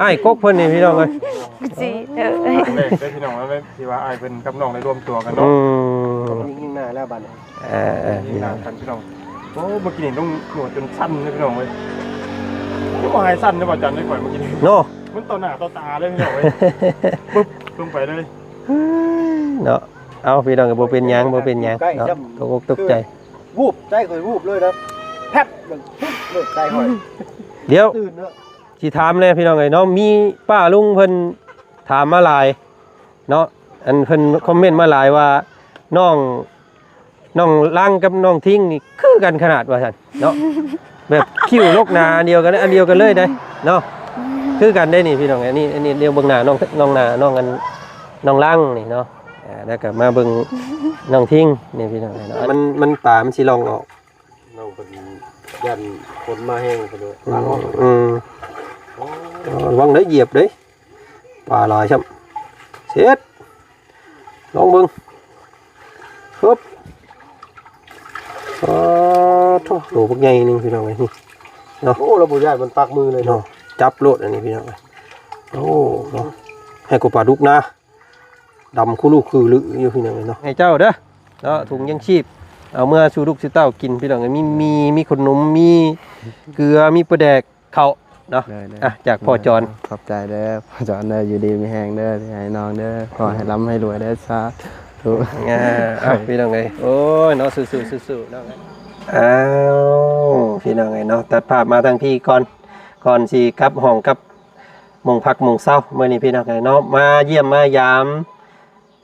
อ้ายกกเพิ่นนี่พี่น้องเอ้ย สิแรกได้พี่น้องแล้วที่ว่าอ้ายเพิ่นกับน้องได้ร่วมตัวกันเนาะยิ่งหน้าแล้วบัดนี้ยิ่งหน้ากันพี่น้องโอ้เมื่อกี้นี่ต้องหนวดจนสั้นเลยพี่น้องเว้ยนี่บ่หายสั้นได้บ่จันได้ก่อนเมื่อกี้นี่ เนาะ มันต่อหน้าต่อตาเลยพี่น้องเว้ยปึ๊บลงไปเลย เนาะเอาพี่น้องก็บ่เป็นหยังบ่เป็นหยังเนาะตกอกตกใจ วูบใจข่อยวูบเลยนะแพบมันเลิกใจข่อย เดี๋ยว ตื่นเนาะ สิถามเลยพี่น้องเอ้ยเนาะมีป้าลุงเพิ่นถามมาหลายเนาะอันเพิ่นคอมเมนต์มาหลายว่าน้องลังกับน้องทิ้งนี่คือกันขนาดว่าซั่นเนาะแบบคิ้วลกหนาอันเดียวกันเลยได้เนาะคือกันได้นี่พี่น้องอันนี้เดียวเบิ่งหน้าน้องหน้าน้องกันน้องลังนี่เนาะแล้วก็มาเบิ่งน้องทิ้งนี่พี่น้องเนาะมันป่ามันสิลองออก น้องเป็นยันคนมาแห้งกันเลย ระวังได้เหยียบได้ปลาลอยช่ำเสร็จลองเบิ่งครับโถ่โหพวกใหญ่นึงพี่น้องไอ้นี่เนาะ โอ้เราบุญใหญ่มันปักมือเลย เนาะ เนาะ จับโลดอันนี้พี่น้องโอ้เนาะให้กูปลาดุกนะดำคู่ลูกคือลืออยู่พี่น้องเนาะให้เจ้าเด้อเนาะถุงยังชีพเอาเมื่อชูลูกชูเต้ากินพี่น้องมีขนมมีเกลือมีปลาแดกข้าวเนาะอ่ะจากพ่อจอน ขอบใจเด้อพ่อจอนเด้ออยู่ดีมีแหงเด้อให้น้องเด้อขอให้ร่ำให้รวยเด้อสาธุพี่น้องไงโอ้ยเนาะสู้ๆน้องไงอ้าวพี่น้องไงเนาะตัดภาพมาทางพี่ก่อนสิกลับห้องกับมงพักมงเศร้าเมื่อนี้พี่น้องไงเนาะมาเยี่ยมมายาม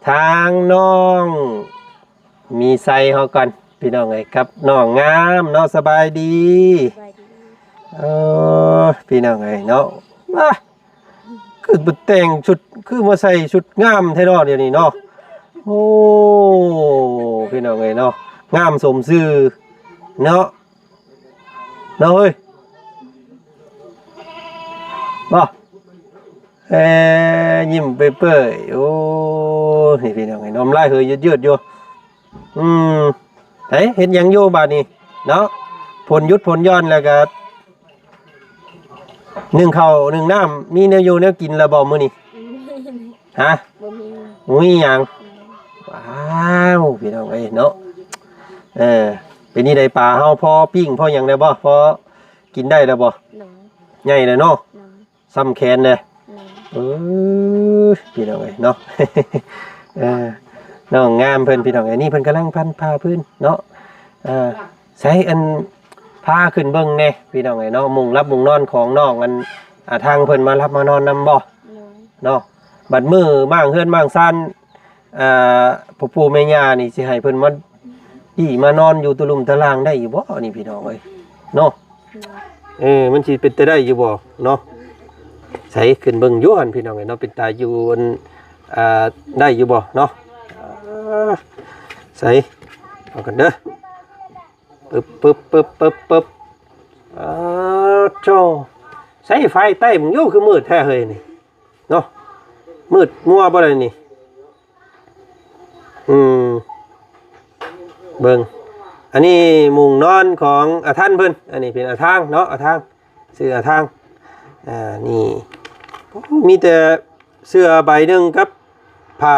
ทางน้องมีไซเฮาก่อนพี่น้องไงครับน้องงามเนาะสบายดีพี่น้องไงเนาะคือบุแต่งชุดคือมาใส่ชุดงามแท้เนาะเดี๋ยวนี้เนาะโอ้พี่น้องไงเนาะงามสมชื่อเนาะเฮ้ยบ่ยิ้มเปื่อยๆโอ้นี่พี่น้องไงน้ำลายเฮยยืดๆอยู่เห็นยังโยบาดนี้เนาะผลยุดผลย้อนแล้วก็หนึ่งข้าวหนึ่งน้ำมีเนื้ออยู่เนื้อกินแล้วบ่มื้อนี้ฮะบ่มีหยังว้าวพี่น้องเอ้ยเนาะเป็นนี่ได้ปลาเฮาพอปิ้งพอหยังได้บ่พอกินได้แล้วบ่ใหญ่เลยเนาะซ้ำแขนเลยพี่น้องเอ้ยเนาะน้องงามเพิ่นพี่น้องเอ้ยนี่เพิ่นกำลังพันผ้าพื้นเนาะใช้อันผ้าขึ้นเบิ่งแน่พี่น้องเอ้ยเนาะมุงรับมุงนอนของน้องอันทางเพิ่นมารับมานอนนำบ่เนาะบัดมือมั่งเฮือนมั่งซ่านพ่อปู่แม่ย่านี่สิให้เพิ่นมานอนอยู่ตุลุ่มตารางได้อยู่บ่นี่พี่น้องเอ้ยเนาะมันสิเป็นไปได้อยู่บ่เนาะใส่ขึ้นเบิ่งอยู่หั่นพี่น้องเอ้ยเนาะเป็นตาอยู่ได้อยู่บ่เนาะใส่เอากันเด้อปึ๊บโจ้ใส่ไฟใต้มึงอยู่คือมืดแท้เฮ้ยนี่เนาะมืดมัวบ่ได้นี่เบิ่งอันนี้มุงนอนของอาท่านเพิ่นอันนี้เป็นอาทางเนาะอาทางซื้ออาทางนี่มีแต่เสื้อใบหนึ่งกับผ้า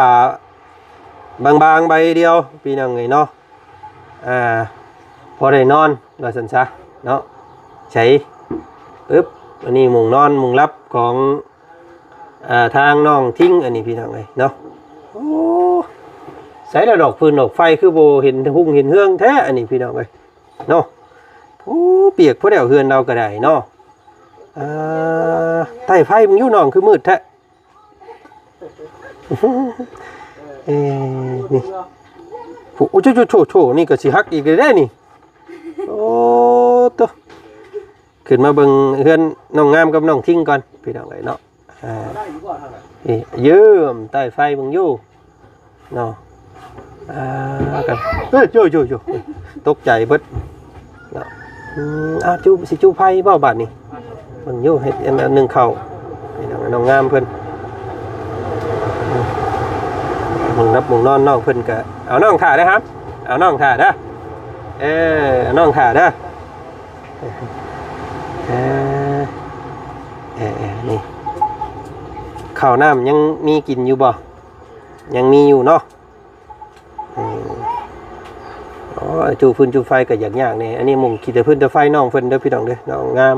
บางๆใบเดียวพี่น้องไงเนาะพอได้นอนว่าซั่นซะเนาะใช้ปึ๊บอันนี้มุงนอนมุงรับของทางน้องทิ้งอันนี้พี่น้องไงเนาะโอ้ใส่ดอกฟืนดอกไฟคือโบเห็นหุ่งเห็นเฮืองแท้อันนี้พี่น้องเลยเนาะโอ้เปียกพอเดี๋ยวเฮือนเราก็ได้เนาะใต้ไฟมึงอยู่น้องคือมืดแท้นี่โอ้โชนี่ก็สิฮักอีกเลยได้นี่โอ้ตัวขึ้นมาเบิ่งเฮือนน้องงามกับน้องทิ้งก่อนพี่น้องเลยเนาะยืมใต้ไฟมึงอยู่เนาะกันโยตกใจเบิดเนาะจูไพ่เบ้าบาทนี่มึงอยู่เฮ็ดอันหนึ่งเข่าน้องงามเพิ่นมึงรับมึงนอนน้องเพิ่นกะเอาน้องถ่าได้ครับเอาน้องถ่าเด้อน้องถ่าเด้อนี่ ข้าวน้ำยังมีกินอยู่บ่ยังมีอยู่เนาะอ๋อจูพื้นจูไฟก็ยากๆนี่อันนี้มุงขีดแต่พื้นแต่ไฟน้องเพิ่นเด้อพี่น้องเด้อน้องงาม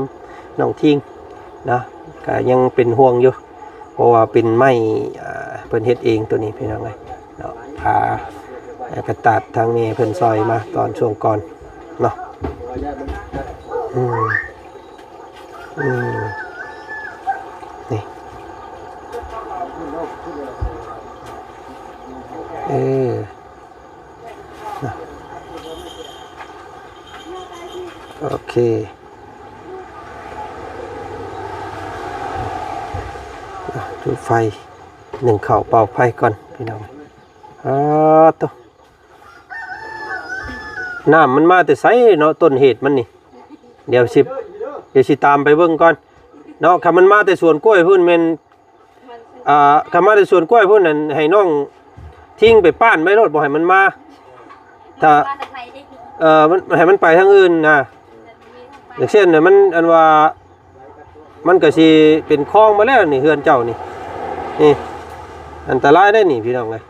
น้องทิ้งนะก็ยังเป็นห่วงอยู่เพราะว่าเป็นไม้เพิ่นเฮ็ดเองตัวนี้พี่น้องเอ้ยเนาะพากระตัดทางนี้เพิ่นซอยมาตอนช่วงก่อนเนาะนี่นะโอเคจุดไฟหนึ่งเข่าเป่าไฟก่อนพี่น้องตัวน้ำมันมาแต่ไสเนาะต้นเหตุมันนี่เดี๋ยวสิตามไปเบิ่งก่อนเนาะคำมันมาแต่สวนกล้วยพุ่นแม่นคำมาแต่สวนกล้วยพุ่นนั่นให้น้องทิ้งไปป้านไม่รถบ่ให้มันมาถ้ามันให้มันไปทางอื่นนะอย่างเช่นเนี่ยมันอันว่ามันก็สิเป็นคลองมาแล้วนี่เฮือนเจ้านี่อันตรายได้นี่พี่น้องเลย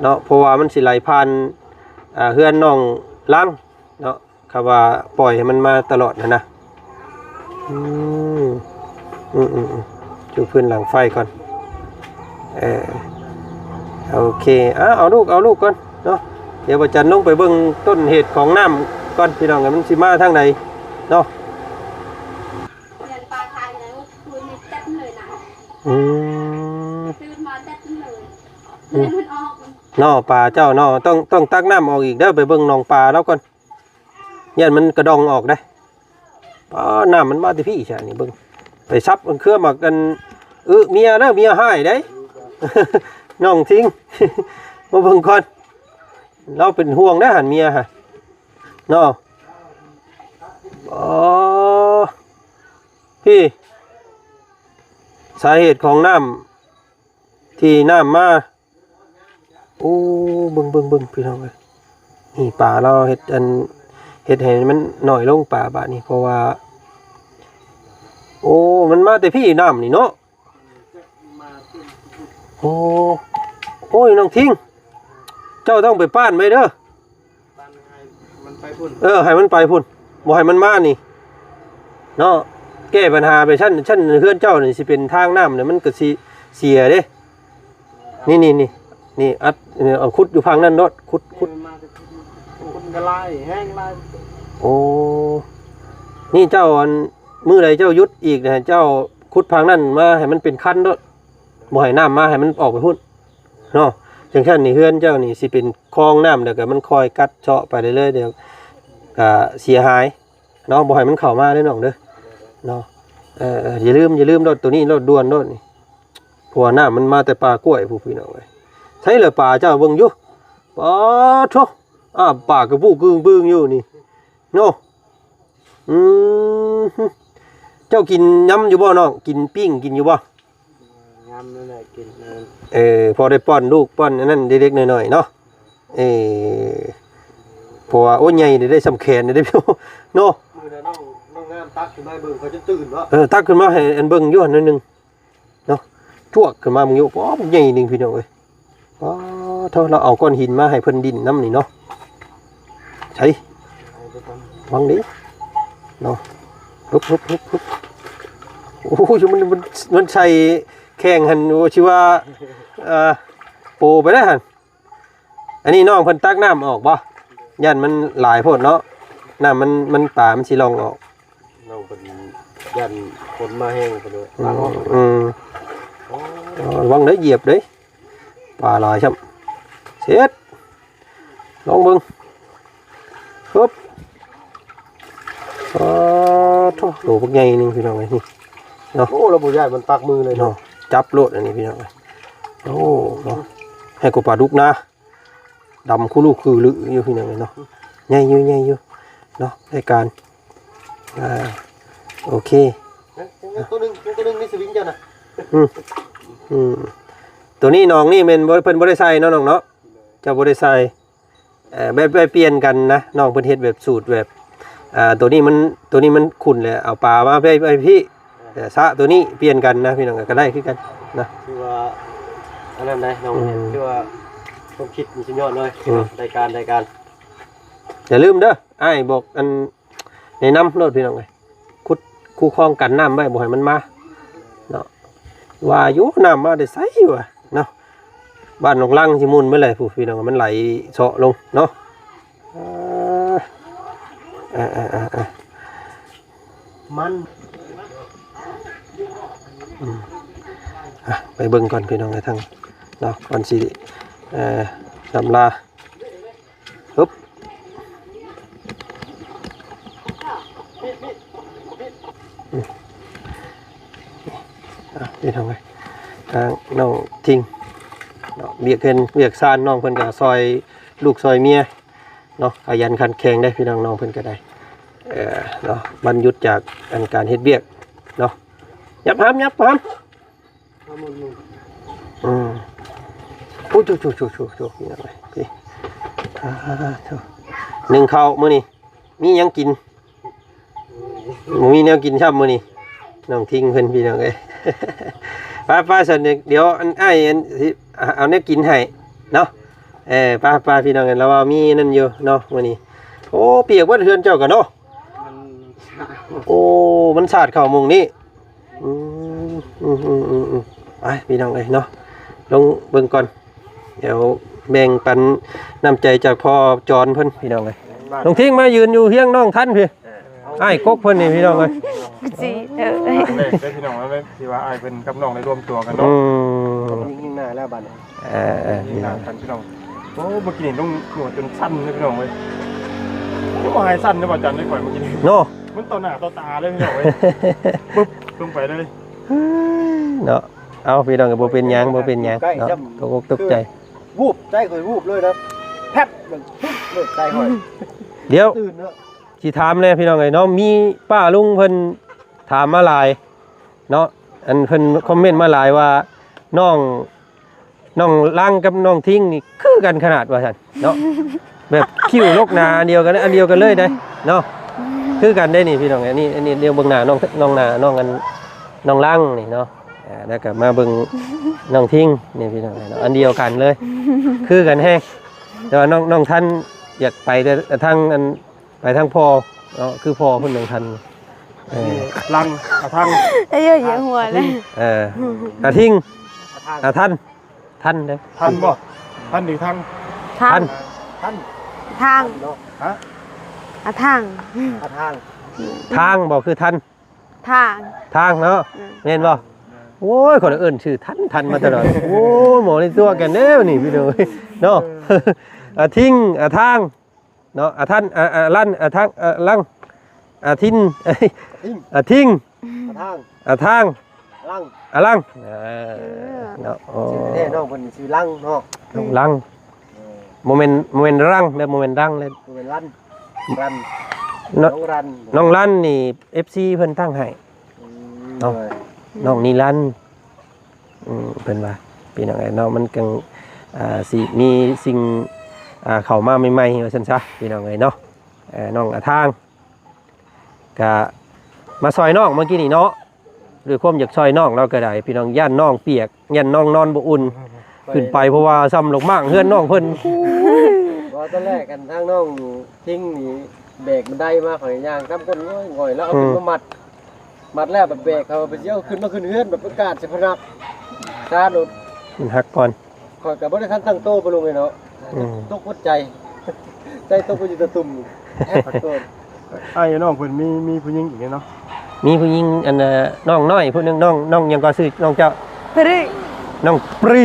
เนาะเพราะว่ามันสิไหลผ่านเฮือนน้องล้างเนาะคำว่าปล่อยให้มันมาตลอดนะจุดพื้นหลังไฟก่อนโอเคเอาลูกก่อนเนาะเดี๋ยวอาจารย์ลงไปเบิ่งต้นเหตุของน้ำก่อนพี่น้องมันสิมาทางไหนเนาะนอปลาเจ้านอต้องตักน้ำออกอีกเด้อไปเบิ่งหนองปลาแล้วก่อนยันมันกระดองออกได้น้ำมันมาที่พี่ใช่นี่เบิ่งไปซับมันเครื่อมากันเมียเด้อเมียหายได้ น้องทิ้ง มาเบิ่งก่อนเราเป็นห่วงนะหันเมียฮะนอพี่สาเหตุของน้ำที่น้ำมาโอ้เบิ่งพี่น้องเลยนี่ป่าเราเห็ดให้มันหน่อยลงป่าบาดนี้เพราะว่าโอ้มันมาแต่พี่น้ำนี่เนาะโอ้ยน้องทิ้งเจ้าต้องไปป้านไหมเด้อให้มันไปพุ่นบ่ให้มันมานี่เนาะแก้ปัญหาไปชั้นเฮือนเจ้านี่สิเป็นทางน้ำเนี่ยมันก็สิเสียเด้นี่อัดเอาขุดอยู่พังนั่นรถขุดกระไรแห้งไรโอ้นี่เจ้ามือใดเจ้ายุดอีกนะเจ้าขุดพังนั่นมาให้มันเป็นคันรถบ่ให้น้ำมาให้มันออกไปพุ่นเนาะจังซั่นนี่เฮือนเจ้านี่สิเป็นคลองน้ำเดี๋ยวก็มันคอยกัดเจาะไปเรื่อยๆเดี๋ยวก็เสียหายเนาะบ่ให้มันเข้ามาเด้อน้องเด้อเนาะอย่าลืมรถตัวนี้รถด่วนรถนี่ผัวน้ำมันมาแต่ปลากล้วยผู้พี่น้องเอ้ยใช่เลยปลาเจ้าเบิ่งอยู่ปลาโธ่ปลากระปุกบึ้งอยู่นี่เนาะเจ้ากินยำอยู่บ่น้องกินปิ้งกินอยู่บ่ยำนั่นแหละกินพอได้ป้อนลูกป้อนนั่นเล็กๆหน่อยๆเนาะเพราะว่าโอ้ใหญ่ได้สำแขนได้พี่เนาะน้องงามตักขึ้นมาเบิ่งเขาจะตื่นวะตักขึ้นมาให้อันเบิ่งอยู่นิดนึงเนาะจวกขึ้นมามึงอยู่ใหญ่นึงพี่น้องเอ้ยถ้าเราเอาก้อนหินมาให้เพิ่นดินน้ำนี่เนาะใช่วังดิเนาะลุกโอ้ยมันใส่แข่งหันโอชิว่าโปไปได้หันอันนี้น้องเพิ่นตักน้ำออกบ่ยันมันหลายโพดเนาะน้ำมันป่ามันสิลองออกน้องเป็นยันคนมาแห้งไปเลยวังได้เหยียบđấyป่าลอยช่ำเสร็จลองเบิ่งครับโถ่พวกใหญ่นึงพี่น้องไอ้นี่เนาะโอ้เราบุญใหญ่มันปักมือเลยเนาะจับโลดอันนี้พี่น้องโอ้เนาะให้กูปลาดุกนะดำคู่ลูกคือลืออยู่พี่น้องเนาะใหญ่อยู่เนาะรายการโอเคตัวนึงนี่สวิงจ้ะนะตัวนี้น้องนี่เป็นเพิ่นบ่ได้ใส่เนาะน้องเนาะเจ้าบ่ได้ใส่แบบเปลี่ยนกันนะน้องเพิ่นเฮ็ดแบบสูตรแบบตัวนี้มันขุ่นเลยเอาปลามาไปพี่ ซะตัวนี้เปลี่ยนกันนะพี่น้องก็ได้คือกันนะ คือว่าอันนั้นได้น้องคือว่าต้องคิดมีชิ้นยอดเลยรายการอย่าลืมเด้ออ้ายบอกอันในน้ำรถพี่น้องเลยคุดคู่คลองกันน้ำไว้บ่ให้มันมาเนาะว่าอยู่น้ำมาได้ใสอยู่อะเนาะบ้านนกลังสิมุนไม่เลยผู้พี่น้องมันไหลเซาะลงเนาะมันไปเบิ่งก่อนพี่น้องในทางเนาะก่อนสิลำลาปึ๊บพี่น้องเลยทางน้องทิ้งเนาะเบียกซานน้องเพิ่นก็ซอยลูกซอยเมียเนาะขยันขันแข็งได้พี่น้องเพิ่นก็ได้เนาะบรรยุทธ์จากการเฮ็ดเบียกเนาะยับหามโอ้ชูพี่น้องเลยพี่หนึ่งข้าวมื้อนี้มีหยังกินมีแนวกินช่ำมื้อนี้น้องทิ้งเพิ่นพี่น้องเอ้ยป้าสันเดี๋ยวอันอ้ายเอาแนวกินให้เนาะป้าพี่น้องกันแล้วว่ามีนั่นอยู่เนาะมื้อนี้โอ้เปียกบ่เฮือนเจ้ากันเนาะโอ้มันสาดเข้ามุงนี้ไปพี่น้องเอ้ยเนาะลงเบิ่งก่อนเดี๋ยวแบ่งปันน้ำใจจากพ่อจรเพิ่นพี่น้องเอ้ยน้องทิ้งมายืนอยู่เฮียงน้องท่านพี่อ้ายกกเพิ่นนี่พี่น้องเอ้ยสิได้พี่น้องว่าที่ว่าอ้ายเป็นกับน้องได้รวมตัวกันเนาะยิ่งหน้าแล้วบัดพี่น้องกันพี่น้องโอ้เมื่อกี้นี่ต้องหนวดจนสั้นเลยพี่น้องเว้ยบ่หายสั้นได้บ่จันได้ก่อยเมื่อกี้นี่เนาะมันต่อหน้าต่อตาเลยพี่น้องเว้ยปึ๊บลงไปเลยเนาะเอาพี่น้องก็บ่เป็นหยังเนาะตกอกตกใจวูบใจข่อยวูบเลยนะแป๊บมันเลยใจข่อยเดี๋ยวสิถามเลยพี่น้องเอ้ยเนาะมีป้าลุงเพิ่นถามมาหลายเนาะอันเพิ่นคอมเมนต์มาหลายว่าน้องลังกับน้องทิ้งนี่คือกันขนาดว่าซั่นเนาะแบบคิ้วนกนาอันเดียวกันเลยได้เนาะคือกันได้นี่พี่น้องอันนี้เดี๋ยวเบิ่งหน้าน้องหน้าน้องกันน้องลังนี่เนาะแล้วก็มาเบิ่งน้องทิ้งนี่พี่น้องเนาะอันเดียวกันเลยคือกันแฮงแต่ว่าน้องท่านอยากไปแต่ทางอันไปทางพ่อเนาะคือพ่อเพิ่นน้องท่านลังทางเอ้ยอย่าหัวเลยทิ้งท่านเด้อท่านบ่ท่านหรือทางทางฮะทางบ่คือท่านทางเนาะแม่นบ่โอ้ยคนอื่นชื่อท่านมาตลอดโอ้หมอในตัวกันเด้อนี่พี่น้องเนาะทิ้งทางเนาะท่านลั่นทางลังทิ้งทิ้งทางลังเนาะโอ้น้องเพิ่นชื่อลังเนาะลังโมเมนต์รังเด้อโมเมนต์รังเลยโมเมนต์รันน้องรันนี่ FC เพิ่นตั้งให้เนาะน้องนิรันดร์เพิ่นว่าพี่น้องไอ้น้องมันกังสิมีสิ่งเข้ามาใหม่ๆว่าซั่นซะพี่น้องเอ้ยเนาะน้องทางก็มาซอยน้องเมื่อกี้นี่เนาะด้วยความอยากซอยน้องเราก็ได้พี่น้องย่านน้องเปียกย่านน้องนอนบ่อุ่นขึ้นไปเพราะว่าซ้ำลงมากเฮือนน้องเพิ่นว่าตอนแรกกันทางน้องทิ้งนี่เบรกมันได้มาข่อยย่างทำก้นง่อยแล้วเอาขึ้นมามัดแล้วแบบเบรกเขาไปเที่ยวขึ้นมาขึ้นเฮือนแบบประกาศสิพนักซาโดดมันหักก่อนข่อยก็บ่ได้ทันตั้งโตไปลงเลยเนาะตกหัวใจตกไปอยู่ตะตุ่มแอบโตอ้ายน้องเพิ่นมีผู้หญิงอีกเนาะมีผู้หญิงอันน้องน้อยผู้นึงน้องยังก็ชื่อน้องเจ้าปรีน้องปรี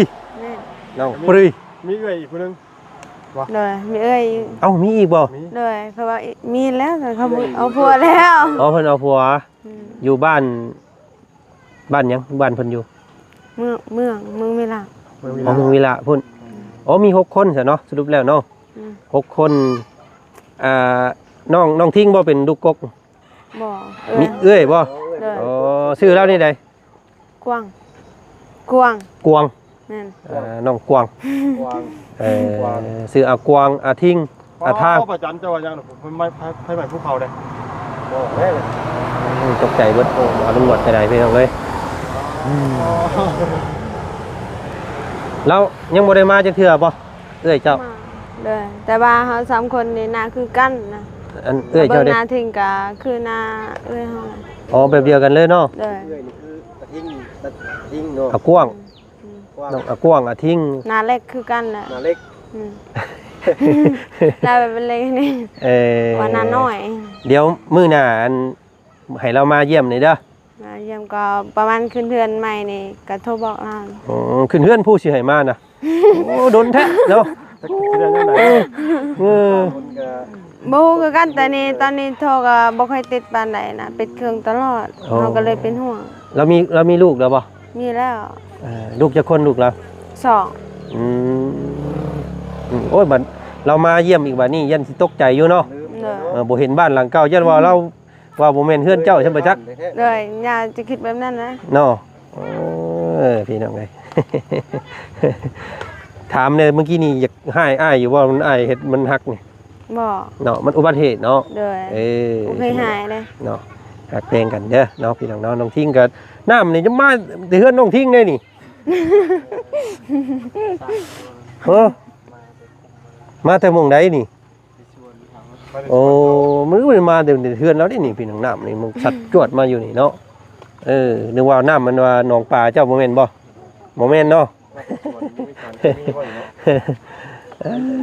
มีเอ้ยอีกผู้นึงว่ามีเอ้ยมีอีกบ่เลยเพราะว่ามีแล้วเขาเอาผัวแล้วเพิ่นเอาผัวอยู่บ้านยังบ้านเพิ่นอยู่เมืองเวลาเมืองเวลาพุ่นมี6คนซะเนาะสรุปแล้วเนาะ6คนน้องทิ้งบ่เป็นลูกกกบ่มีเอ้ยบ่ชื่อแล้วนี่ใดกวางนั่นน้องกวางชื่อกวางทิ้งทางพ่อประจันเจ้าว่าจังผมไม่ภูเขาได้ บอกแม่เลย ตกใจเบิดโอ้เอาตำรวจไปไหนพี่น้องเอ้ยแล้วยังบ่ได้มาจักเทื่อบ่เอ้ยเจ้า มาเลยแต่ว่าเฮาสามคนนี่นาคือกันนะ อันเอ้ย เบิ่ เจ้าง เด้ นาทิ้งก็คือนาเอ้ยเฮาน่ะ อ๋อแบบเดียวกันเลยเนาะ เลย เรื่อยนี่คือกระทิ้งเนาะ อะกว้าง กว้าง น้องอะกว้างอะทิ้ง นาเล็กคือกันแหละ หนาเล็ก อืมนาเป็นเล็กนี่ ว่านาน้อย เดี๋ยวมื้อหน้าอันให้เรามาเยี่ยมหน่อยเด้อ มาเยี่ยมก็ประมาณขึ้นเดือนใหม่นี่ก็โทรบอกเรา อ๋อขึ้นเฮือนผู้สิให้มาน่ะโอ้โดนแท้เนาะ เรื่องนั้นไหน เออ คนก็ บ่ฮู้คือกันแต่นี่ตอนนี้โทรก็บ่ค่อยติดปานใดนะปิดเครื่องตลอดเราก็เลยเป็นห่วง เรามีลูกแล้วบ่ มีแล้ว ลูกจะคนลูกเรา สอง อืมโอ้ยบัดเรามาเยี่ยมอีกบัดนี้ยันสิตกใจอยู่เนาะ ลืม เลย บ่เห็นบ้านหลังเก่ายันว่าเราว่าบ่แม่นเฮือนเจ้าใช่บ่จัก เลยอย่าจะคิดแบบนั้นนะ เนาะพี่น้องไง ถามเนี่ยเมื่อกี้นี่อยากให้อ้ายอยู่ว่ามันอ้ายเฮ็ดมันหักนี่ บ่ เนาะมันอุบัติเหตุเนาะ เลย บ่ เคยหายเลย เนาะหักเพลงกันเด้อเนาะพี่น้องเนาะน้องทิ้งก็น้ำนี่จะมาแต่เฮือนน้องทิ้งได้นี่ เออมาแต่หมองใดนี่โอ้มันก็มาแต่เฮือนแล้วนี่พี่น้องน้ำนี่มันชัดจวดมาอยู่นี่เนาะนึกว่าน้ำมันว่าหนองปลาเจ้าบ่แม่นบ่บ่แม่นเนาะ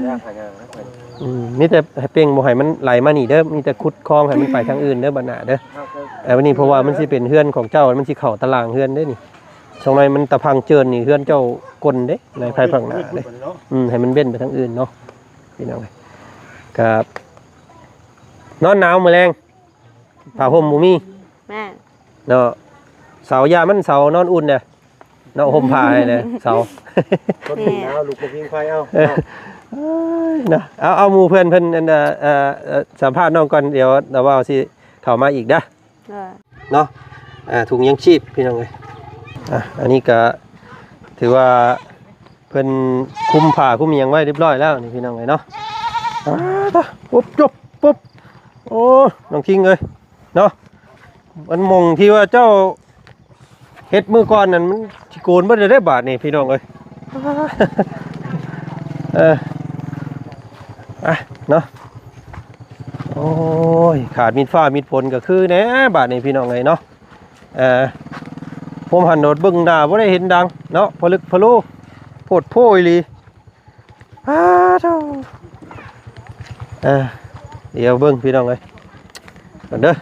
ยากหายากนะเพิ่น มีแต่ให้เป่งบ่ให้มันไหลมานี่เด้อมีแต่ขุดคลองให้มันไปทางอื่นเด้อบัดหน้าเด้อวันนี้เพราะว่ามันสิเป็นเฮือนของเจ้ามันสิเข้าตารางเฮือนเด้นี่ช่วงในมันตะพังเจินนี่เฮือนเจ้ากลเด้ในภายภาคหน้าเด้ให้มันเว้นไปทางอื่นเนาะพี่น้องครับนอนหนาวมื้อแลงผ้าห่มบ่มี แม่ เนาะเสายามันเสานอนอุ่นเด้อเนาะห่มผ้าให้เด้อเสา คนถึงแล้วลูกมาพิงไฟเอา นะเอาหมู่เพื่อนเพิ่นอันสัมภาษณ์น้องก่อนเดี๋ยวเราว่าสิเข้ามาอีกเด้อ เลย เนาะถุงยังชีพพี่น้องเอ้ยอันนี้ก็ถือว่าเพิ่นคุมผ้าคุมหยังไว้เรียบร้อยแล้วนี่พี่น้องเอ้ยเนาะปุ๊บจบปุ๊บโอ้น้องทิ้งเอ้ยเนาะมันมองที่ว่าเจ้าเฮ็ดมือก่อนนั่นมันสิโกนบ่ได้บาทนี่พี่น้องเอ้ยเนาะโอ้ยขาดมีดฟ้ามีดฝนก็คือแหน่บาดนี้พี่น้องไงเนาะผมหันโดดเบิ่งหน้าบ่ได้เห็นดังเนาะพลึกพลูโพดโพอีหลีเท่าเดี๋ยวเบิ่งพี่น้องเอ้ยก่อนเด้อ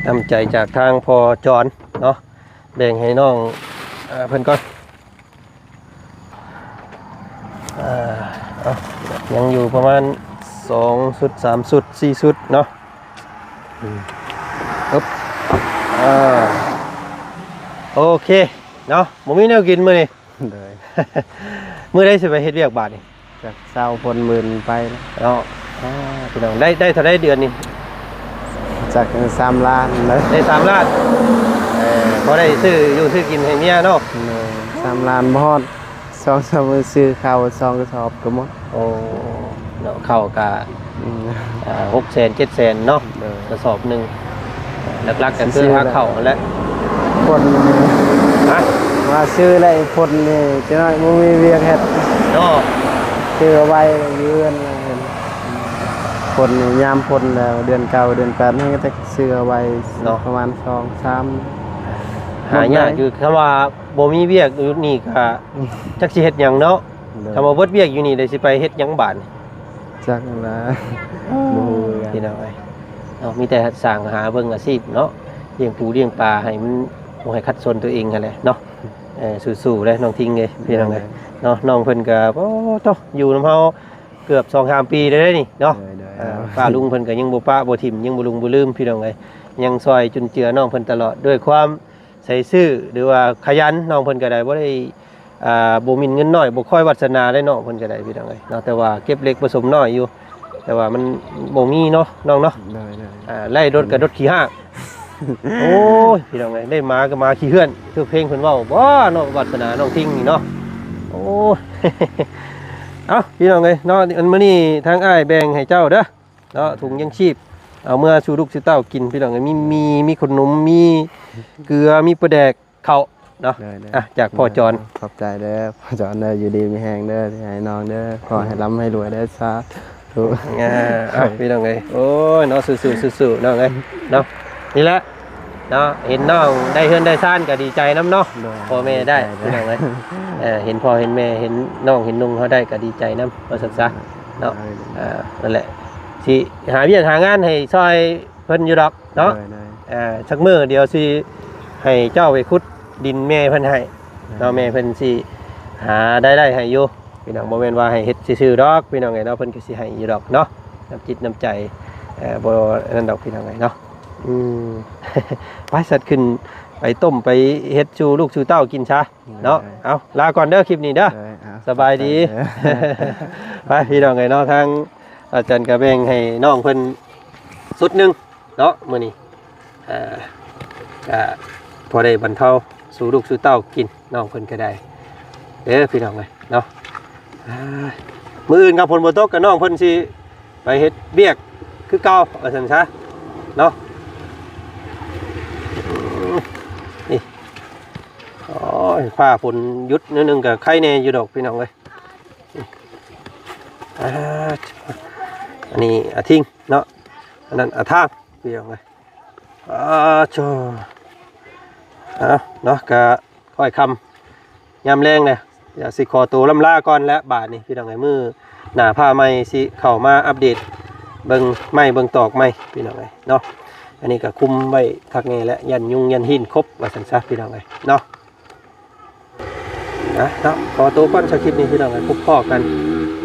ตามใจจากทางพอจอนเนาะแบ่งให้น้องเพิ่นก่อนยังอยู่ประมาณ2ชุด3ชุด4ชุดเนาะปึ๊บโอเคเนาะบ่มีแนวกินมื้อนี้ เลย มื้อใดสิไปเฮ็ดเวียกบาดนี่ จากเศร้าพลหมื่นไปแล้ว เนาะพี่น้องได้เท่าใดเดือนนี่ จาก3 ล้านเลย ได้3ล้านบ่ได้ซื้ออยู่ซื้อกินให้เมียเนาะ เลย3 ล้านบอด2-3มื้อซื้อข้าว2กระสอบก็หมด โอ้เนาะเข้ากะ 600,000 700,000เนาะ เลย กระสอบหนึงหลักๆก็คือหาข้าวนั่นแหละ คน ฮะ ว่าซื้ออะไรพลนี่จะน้อยบ่มีเวียกเฮ็ด เนาะ ซื้อเอาไว้เดือนพลนี่ยามพลแล้วเดือน9เดือน8นี่ก็จะซื้อเอาไว้ประมาณ2-3 หายากคือคำว่าบ่มีเวียกอยู่นี่ก็จักสิเฮ็ดหยังเนาะคำว่าเบิดเวียกอยู่นี่ได้สิไปเฮ็ดหยังบาดนี่ จักละบ่ฮู้ พี่น้องเอ้ยเนาะมีแต่สร้างหาเบิ่งอาชีพเนาะเลี้ยงปูเลี้ยงปลาให้มันบ่ให้ขัดสนตัวเองนั่นแหละเนาะสู้ๆเลยน้องทิ้งเลยพี่น้องเอ้ยเนาะน้องเพิ่นก็โอ้โตอยู่นำเฮาเกือบ 2-3 ปีได้นี่เนาะป้าลุงเพิ่นก็ยังบ่ปะบ่ทิ่มยังบ่ลุงบ่ลืมพี่น้องเอ้ยยังซอยจุนเจือน้องเพิ่นตลอดด้วยความใส่ซื่อหรือว่าขยันน้องเพิ่นก็ได้บ่ได้บ่มินเงินน้อยบ่ค่อยวาสนาได้น้องเพิ่นก็ได้พี่น้องเอ้ยเนาะแต่ว่าเก็บเล็กผสมน้อยอยู่แต่ว่ามันบ่มีเนาะน้องเนาะไล่รถกับรถขี่ห้าง โอ้ยพี่น้องเอ้ยได้มาก็มาขี่เฮือนคือเพลงเพิ่นเว้าบ่เนาะวาสนาน้องทิ้งนี่เนาะโอ้ย เอาพี่น้องเอ้ยเนาะอันมื้อนี้ทางอ้ายแบ่งให้เจ้าเด้อเนาะถุงยังชีพเอาเมื่อสู่ลูกสู่เต้ากินพี่น้องเอ้ยมีขนมมีเกลือมีปลาแดกข้าวเนาะอ่ะจากพ่อจอน ขอบใจเด้อพ่อจอนเด้ออยู่ดีมีแฮงเด้อที่ให้น้องเด้อขอให้ร่ำให้รวยเด้อสาธุ พี่น้องเอ้ยโอ้ยเนาะสู้ๆๆน้องเอ้ยเนาะนี่แหละเนาะเห็นน้องได้เฮือนได้ซ่านก็ดีใจนํเนาะพ่อแม่ได้พี่น้องเอ้ยเห็นพ่อเห็นแม่เห็นน้องเห็นนุ่งเขาได้ก็ดีใจนํว่าซั่นซะเนาะนั่นแหละสิหาเวียกหางานให้ซอยเพิ่นอยู่ดอกเนาะสักมื้อเดี๋ยวสิให้เจ้าไปขุดดินแม่เพิ่นให้เนาะแม่เพิ่นสิหาได้ให้อยู่พี่น้องบ่แม่นว่าให้เฮ็ดซื่อๆดอกพี่น้องเอ้ยเนาะเพิ่นก็สิให้อยู่ดอกเนาะน้ำจิตน้ำใจบ่นั่นดอกพี่น้องเอ้ยเนาะไปสัตว์ขึ้นไปต้มไปเฮ็ดชูลูกชูเต้ากินซะเนาะเอาลาก่อนเด้อคลิปนี้เด้อสบายดีไปพี่น้องเอ้ยเนาะทางอาจารย์ก็แบ่งให้น้องเพิ่นสุดนึงเนาะมื้อนี้ก็พอได้บรรเทาสู่ลูกสู่เต้ากินน้องเพิ่นก็ได้เด้อพี่น้องเอ้ยเนาะมื้ออื่นกับฝนบ่ตกกับน้องเพิ่นสิไปเฮ็ดเวียกคือเก่าว่าซั่นซะเนาะนี่โอ้ยฟ้าฝนหยุดนิดนึงก็ไข่แน่อยู่ดอกพี่น้องเอ้ยอันนี้อาทิ้งเนาะอันนั้นอาทางพี่น้องเอ้ยโชเนาะก็ค่อยคำยามแรงเนี่ยอย่าสิขอตัวลำลาก่อนและบาทนี่พี่น้องไอ้มือหน้าผ้าไหมสิเข้ามาอัปเดตเบิ่งไม้เบิ่งตอกไม้พี่น้องไอ้เนาะอันนี้ก็คุมไว้คักแน่และยันยุงยันหินครบว่าซั่นซะพี่น้องไอ้เนาะเนาะขอตัวก่อนชาคลิปนี้พี่น้องไอ้พบพ่อกัน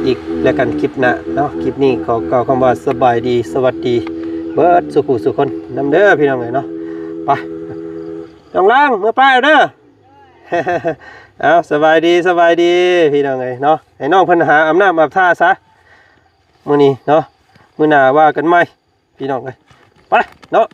อีกแล้วกันคลิปหน้าเนาะคลิปนี้ขอกล่าวคำว่าสบายดีสวัสดีเบิดสุขุสุคนนำเด้อพี่น้องไอ้เนาะไปน้องล่างเมื่อปลายเด้อ เอาสบายดีพี่น้องเนาะให้น้องเพิ่นหาอำนาจอาบท่าซะมื้อนี้เนาะมื้อหน้าว่ากันใหม่พี่น้องไปเนาะ